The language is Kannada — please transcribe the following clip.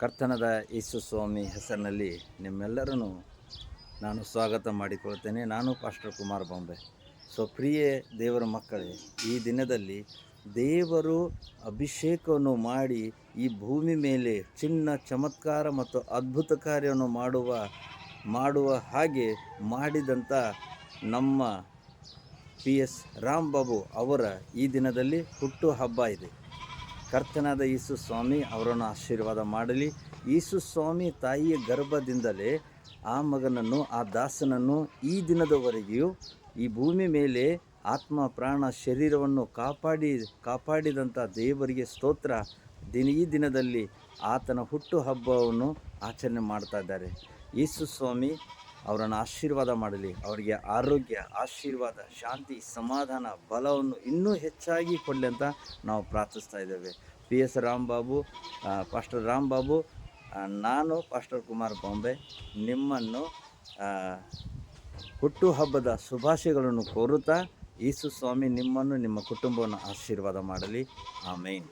ಕರ್ತನಾದ ಯೇಸು ಸ್ವಾಮಿ ಹೆಸರಿನಲ್ಲಿ ನಿಮ್ಮೆಲ್ಲರನ್ನು ನಾನು ಸ್ವಾಗತ ಮಾಡಿಕೊಳ್ತೇನೆ. ನಾನು ಪಾಸ್ಟರ್ ಕುಮಾರ್ ಬಾಂಬೆ. ಪ್ರಿಯ ದೇವರ ಮಕ್ಕಳೇ, ಈ ದಿನದಲ್ಲಿ ದೇವರು ಅಭಿಷೇಕವನ್ನು ಮಾಡಿ ಈ ಭೂಮಿ ಮೇಲೆ ಚಿನ್ನ ಚಮತ್ಕಾರ ಮತ್ತು ಅದ್ಭುತ ಕಾರ್ಯವನ್ನು ಮಾಡುವ ಹಾಗೆ ಮಾಡಿದಂಥ ನಮ್ಮ PS ರಾಂಬಾಬು ಅವರ ಈ ದಿನದಲ್ಲಿ ಹುಟ್ಟು ಹಬ್ಬ ಇದೆ. ಕರ್ತನಾದ ಯೇಸು ಸ್ವಾಮಿ ಅವರನ್ನು ಆಶೀರ್ವಾದ ಮಾಡಲಿ. ಯೇಸು ಸ್ವಾಮಿ ತಾಯಿಯ ಗರ್ಭದಿಂದಲೇ ಆ ಮಗನನ್ನು, ಆ ದಾಸನನ್ನು ಈ ದಿನದವರೆಗೂ ಈ ಭೂಮಿ ಮೇಲೆ ಆತ್ಮ ಪ್ರಾಣ ಶರೀರವನ್ನು ಕಾಪಾಡಿದಂಥ ದೇವರಿಗೆ ಸ್ತೋತ್ರ. ಈ ದಿನದಲ್ಲಿ ಆತನ ಹುಟ್ಟು ಹಬ್ಬವನ್ನು ಆಚರಣೆ ಮಾಡ್ತಾ ಇದ್ದಾರೆ. ಯೇಸು ಸ್ವಾಮಿ ಅವರನ್ನು ಆಶೀರ್ವಾದ ಮಾಡಲಿ. ಅವರಿಗೆ ಆರೋಗ್ಯ, ಆಶೀರ್ವಾದ, ಶಾಂತಿ, ಸಮಾಧಾನ, ಬಲವನ್ನು ಇನ್ನೂ ಹೆಚ್ಚಾಗಿ ಕೊಡಲಿ ಅಂತ ನಾವು ಪ್ರಾರ್ಥಿಸ್ತಾ ಇದ್ದೇವೆ. PS ರಾಂಬಾಬು, ಪಾಸ್ಟರ್ ರಾಂಬಾಬು, ನಾನು ಪಾಸ್ಟರ್ ಕುಮಾರ್ ಬಾಂಬೆ ನಿಮ್ಮನ್ನು ಹುಟ್ಟುಹಬ್ಬದ ಶುಭಾಶಯಗಳನ್ನು ಕೋರುತ್ತಾ, ಯೇಸು ಸ್ವಾಮಿ ನಿಮ್ಮನ್ನು, ನಿಮ್ಮ ಕುಟುಂಬವನ್ನು ಆಶೀರ್ವಾದ ಮಾಡಲಿ. ಆಮೇನ್.